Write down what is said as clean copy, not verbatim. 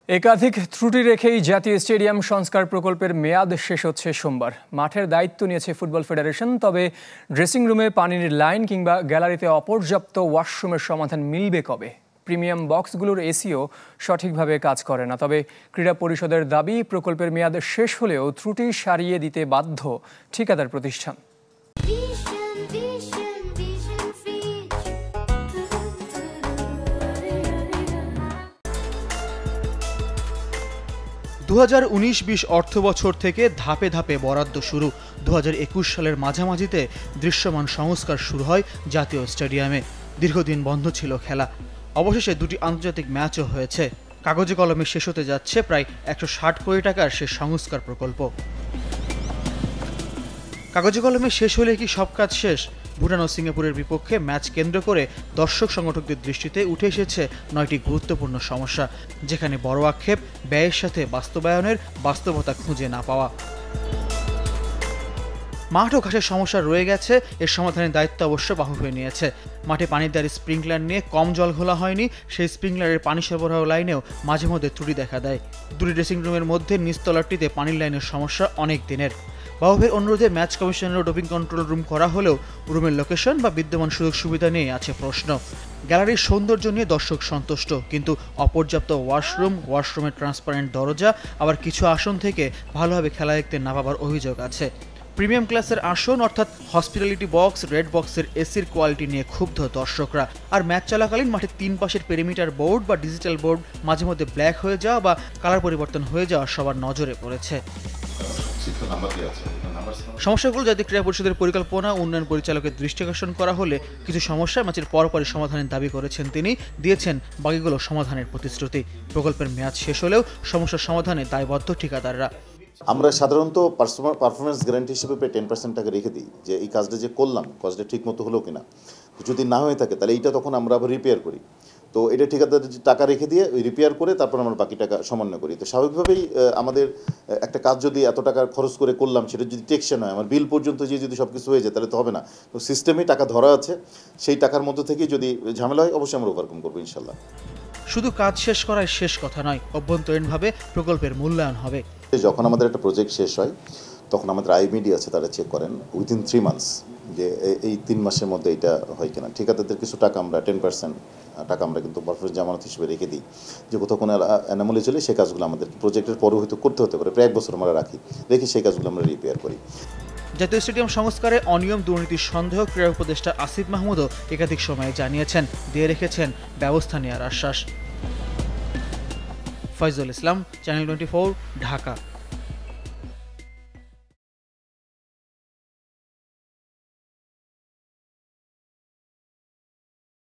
একাধিক ত্রুটি রেখেই জাতীয় স্টেডিয়াম সংস্কার প্রকল্পের মেয়াদ শেষ হচ্ছে সোমবার। মাঠের দায়িত্ব নিয়েছে ফুটবল ফেডারেশন। তবে ড্রেসিং রুমে পানির লাইন কিংবা গ্যালারিতে অপর্যাপ্ত ওয়াশরুমের সমাধান মিলবে কবে? প্রিমিয়াম বক্সগুলোর এসিও সঠিকভাবে কাজ করে না। তবে ক্রীড়া পরিষদের দাবি, প্রকল্পের মেয়াদ শেষ হলেও ত্রুটি সারিয়ে দিতে বাধ্য ঠিকাদার প্রতিষ্ঠান। 2019-20 অর্থবছর থেকে ধাপে ধাপে বরাদ্দ শুরু। 2021 সালের মাঝামাঝিতে দৃশ্যমান সংস্কার শুরু হয় জাতীয় স্টেডিয়ামে। দীর্ঘদিন বন্ধ ছিল খেলা। অবশেষে দুটি আন্তর্জাতিক ম্যাচও হয়েছে। কাগজে কলমে শেষ হতে যাচ্ছে প্রায় 160 কোটি টাকার সে সংস্কার প্রকল্প। কাগজে কলমে শেষ হলে কি সব কাজ শেষ? ভুটান ও সিঙ্গাপুরের বিপক্ষে ম্যাচ কেন্দ্র করে দর্শক সংগঠকদের দৃষ্টিতে উঠে এসেছে 9টি গুরুত্বপূর্ণ সমস্যা, যেখানে বড় আক্ষেপ ব্যয়ের সাথে বাস্তবায়নের বাস্তবতা খুঁজে না পাওয়া। মাঠ ও ঘাসের সমস্যা রয়ে গেছে, এর সমাধানের দায়িত্ব অবশ্য বাহু হয়ে নিয়েছে। মাঠে পানির দ্বারে স্প্রিংকলার নিয়ে কম জল ঘোলা হয়নি, সেই স্প্রিংকলারের পানি সরবরাহ লাইনেও মাঝে মধ্যে ত্রুটি দেখা দেয়। দুটি ড্রেসিং রুমের মধ্যে নিচতলাটিতে পানির লাইনের সমস্যা অনেক দিনের। বাহবের অনুরোধে ম্যাচ কমিশনের ডোপিং কন্ট্রোল রুম করা হলেও রুমের লোকেশন বা বিদ্যমান সুযোগ সুবিধা নিয়ে আছে প্রশ্ন। গ্যালারির সৌন্দর্য নিয়ে দর্শক সন্তুষ্ট, কিন্তু অপর্যাপ্ত ওয়াশরুমের ট্রান্সপারেন্ট দরজা, আবার কিছু আসন থেকে ভালোভাবে খেলা দেখতে না পাবার অভিযোগ আছে। প্রিমিয়াম ক্লাসের আসন অর্থাৎ হসপিটালিটি বক্স, রেড বক্সের এসির কোয়ালিটি নিয়ে ক্ষুব্ধ দর্শকরা। আর ম্যাচ চলাকালীন মাঠে 3 পাশের পেরিমিটার বোর্ড বা ডিজিটাল বোর্ড মাঝে মধ্যে ব্ল্যাক হয়ে যাওয়া বা কালার পরিবর্তন হয়ে যাওয়া সবার নজরে পড়েছে। সমস্যাগুলো জাতীয় ক্রীড়া পরিষদের পরিকল্পনা উন্নয়ন পরিচালকের দৃষ্টি আকর্ষণ করা হলে কিছু সমস্যা ম্যাচের পরপরই সমাধানের দাবি করেছেন তিনি, দিয়েছেন বাকিগুলো সমাধানের প্রতিশ্রুতি। প্রকল্পের মেয়াদ শেষ হলেও সমস্যার সমাধানে দায়বদ্ধ ঠিকাদাররা। আমরা সাধারণত পারফরমেন্স গ্যারান্টি হিসেবে প্রায় 10% টাকা রেখে দিই, যে এই কাজটা যে করলাম কাজটা ঠিক মতো হলো কিনা। যদি না হয়ে থাকে তাহলে এইটা তখন আমরা আবার রিপেয়ার করি। তো এটা ঠিকাদারের টাকা রেখে দিয়ে ওই রিপেয়ার করে তারপর আমরা বাকি টাকা সমন্বয় করি। তো স্বাভাবিকভাবেই আমাদের একটা কাজ যদি এত টাকা খরচ করে করলাম, সেটা যদি টেকসই হয়, আমার বিল পর্যন্ত যদি সব কিছু হয়ে যায় তাহলে তো হবে না। তো সিস্টেমে টাকা ধরা আছে, সেই টাকার মধ্যে থেকে যদি ঝামেলা হয় অবশ্যই আমরা ওভারকাম করবো ইনশাল্লাহ। শুধু কাজ শেষ করাই শেষ কথা নয়, অভ্যন্তরীণভাবে প্রকল্পের মূল্যায়ন হবে। যখন আমাদের একটা প্রজেক্ট শেষ হয় তখন আমাদের আইএমইডি আছে, তারা চেক করেন উইদিন 3 মান্থস যে এই 3 মাসের মধ্যে এটা হয় কিনা। ঠিকাদারদের কিছু টাকা আমরা 10% টাকা আমরা কিন্তু পারফরমেন্স জামানত হিসেবে রেখে দিই, যে কোথাও কোনো অ্যানোমালি চলে সেই কাজগুলো আমাদের প্রজেক্টের পরও হয়তো করতে হতে পারে, প্রায় 1 বছর আমরা রেখে সেই কাজগুলো আমরা রিপেয়ার করি। জাতীয় স্টেডিয়াম সংস্কারে অনিয়ম দুর্নীতির সন্দেহ ক্রীড়া উপদেষ্টা আসিফ মাহমুদও একাধিক সময়ে জানিয়েছেন, দিয়ে রেখেছেন ব্যবস্থা নেওয়ার আশ্বাস। ফয়জুল ইসলাম, চ্যানেল 24, ঢাকা।